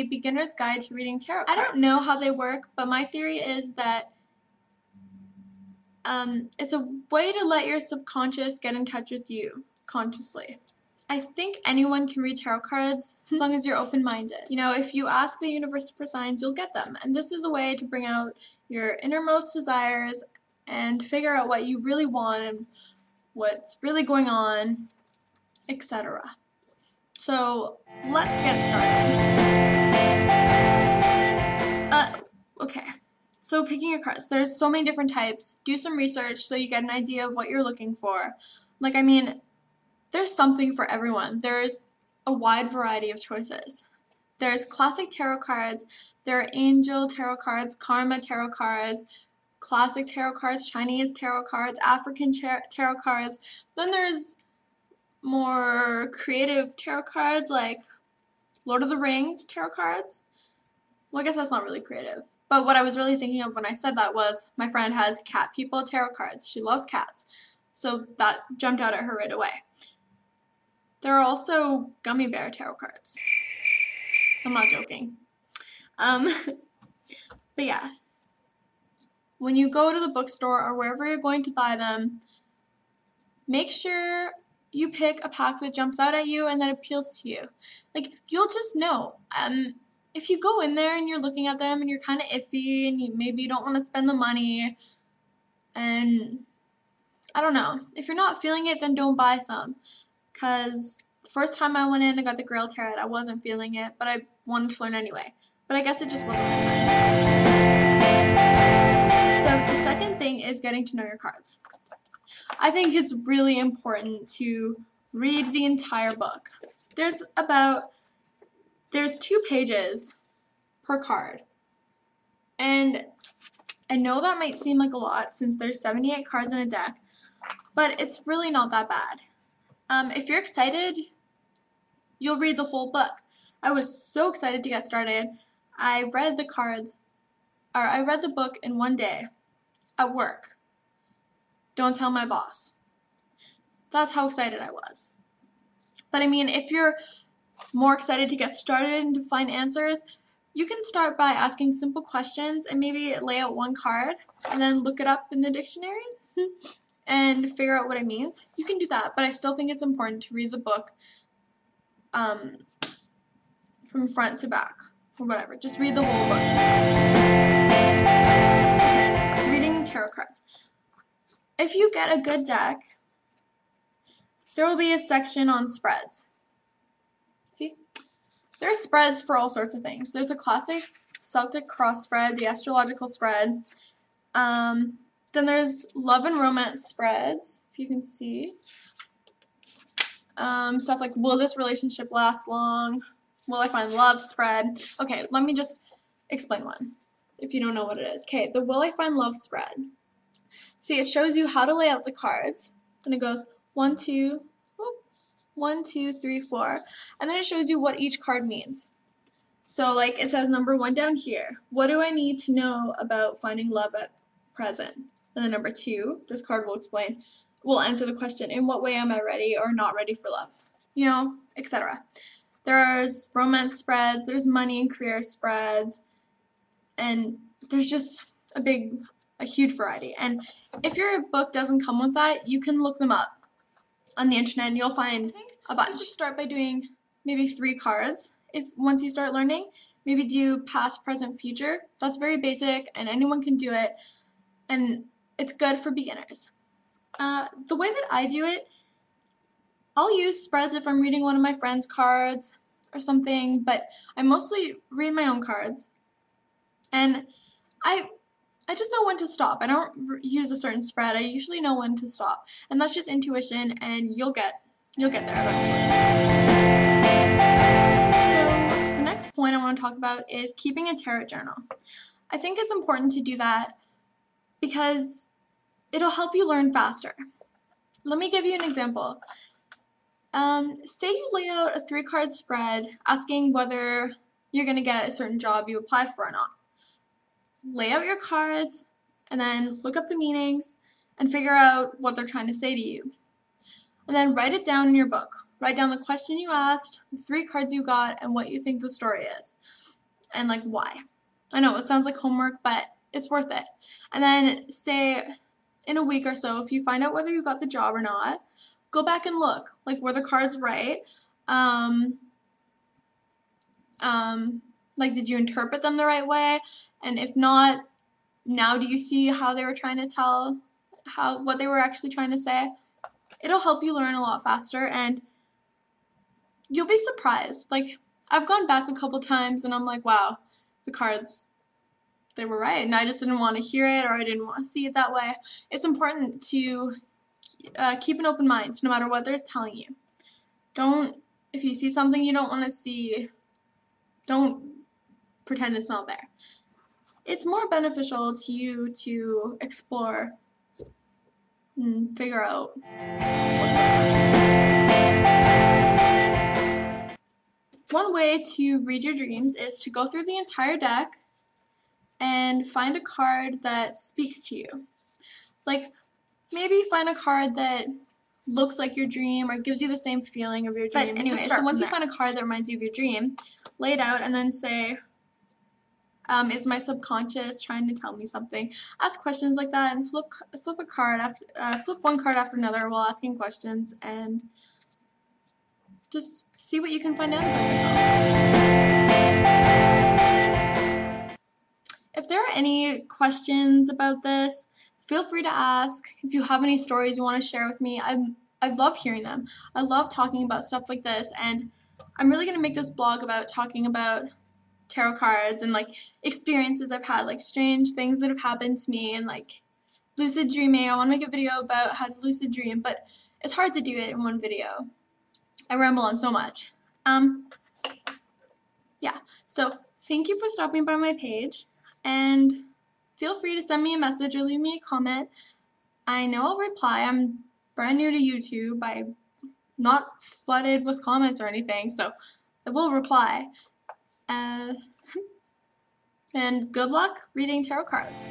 a beginner's guide to reading tarot cards. I don't know how they work, but my theory is that it's a way to let your subconscious get in touch with you consciously. I think anyone can read tarot cards as long as you're open-minded. You know, if you ask the universe for signs, you'll get them. And this is a way to bring out your innermost desires and figure out what you really want and what's really going on, etc. So, let's get started. Okay. So, picking your cards. There's so many different types. Do some research so you get an idea of what you're looking for. Like, I mean, there's something for everyone. There's a wide variety of choices. There's classic tarot cards, there are angel tarot cards, karma tarot cards, classic tarot cards, Chinese tarot cards, African tarot cards. Then there's more creative tarot cards like Lord of the Rings tarot cards. Well, I guess that's not really creative. But what I was really thinking of when I said that was my friend has cat people tarot cards. She loves cats. So that jumped out at her right away. There are also gummy bear tarot cards. I'm not joking. But yeah, when you go to the bookstore or wherever you're going to buy them, make sure you pick a pack that jumps out at you and that appeals to you. Like, you'll just know. If you go in there and you're looking at them and you're kind of iffy and maybe you don't want to spend the money and I don't know. If you're not feeling it, then don't buy some. Because the first time I went in, I got the Grail Tarot. I wasn't feeling it, but I wanted to learn anyway. But I guess it just wasn't my time. So the second thing is getting to know your cards. I think it's really important to read the entire book. There's 2 pages per card. And I know that might seem like a lot since there's 78 cards in a deck, but it's really not that bad. If you're excited, you'll read the whole book. I was so excited to get started. I read the book in one day at work. Don't tell my boss. That's how excited I was. But I mean, if you're more excited to get started and to find answers, you can start by asking simple questions and maybe lay out one card and then look it up in the dictionary. And figure out what it means. You can do that, but I still think it's important to read the book from front to back, or whatever. Just read the whole book. Okay, reading tarot cards. If you get a good deck, there will be a section on spreads. See? There are spreads for all sorts of things. There's a classic Celtic cross spread, the astrological spread. Then there's love and romance spreads, if you can see. Stuff like, will this relationship last long? Will I find love spread? Okay, let me just explain one, if you don't know what it is. Okay, the will I find love spread. See, it shows you how to lay out the cards. And it goes 1, 2, 3, 4. And then it shows you what each card means. So, like, it says number 1 down here. What do I need to know about finding love at present? And then number 2, this card will answer the question, in what way am I ready or not ready for love? You know, etc. There's romance spreads, there's money and career spreads, and there's just a huge variety. And if your book doesn't come with that, you can look them up on the internet and you'll find a bunch. You should start by doing maybe 3 cards. Once you start learning, maybe do past, present, future. That's very basic and anyone can do it. And it's good for beginners. The way that I do it, I'll use spreads if I'm reading one of my friend's cards or something, but I mostly read my own cards. And I just know when to stop. I don't use a certain spread. I usually know when to stop. And that's just intuition, and you'll get there eventually. So the next point I want to talk about is keeping a tarot journal. I think it's important to do that because it'll help you learn faster. Let me give you an example. Say you lay out a 3-card spread asking whether you're going to get a certain job you apply for or not. Lay out your cards and then look up the meanings and figure out what they're trying to say to you. And then write it down in your book. Write down the question you asked, the 3 cards you got, and what you think the story is. and like why. I know it sounds like homework, but it's worth it. And then say in a week or so, if you find out whether you got the job or not, go back and look, like were the cards right? Like did you interpret them the right way? And if not, now do you see how they were trying to tell what they were actually trying to say? It'll help you learn a lot faster, and you'll be surprised. Like I've gone back a couple times and I'm like, wow, the cards, they were right, and I just didn't want to hear it, or I didn't want to see it that way. It's important to keep an open mind no matter what they're telling you. If you see something you don't want to see, don't pretend it's not there. It's more beneficial to you to explore and figure out what's going on. One way to read your dreams is to go through the entire deck and find a card that speaks to you. Like maybe find a card that looks like your dream or gives you the same feeling of your dream. But anyway, so once you find a card that reminds you of your dream, lay it out and then say, is my subconscious trying to tell me something? Ask questions like that and flip one card after another while asking questions, and just see what you can find out about yourself. If there are any questions about this, feel free to ask. If you have any stories you want to share with me, I love hearing them. I love talking about stuff like this, and I'm really going to make this blog about talking about tarot cards and like experiences I've had, like strange things that have happened to me, and like lucid dreaming. I want to make a video about how to lucid dream, but it's hard to do it in one video. I ramble on so much. Yeah, so thank you for stopping by my page, and feel free to send me a message or leave me a comment. I know I'll reply. I'm brand new to YouTube. I'm not flooded with comments or anything, so I will reply. And good luck reading tarot cards.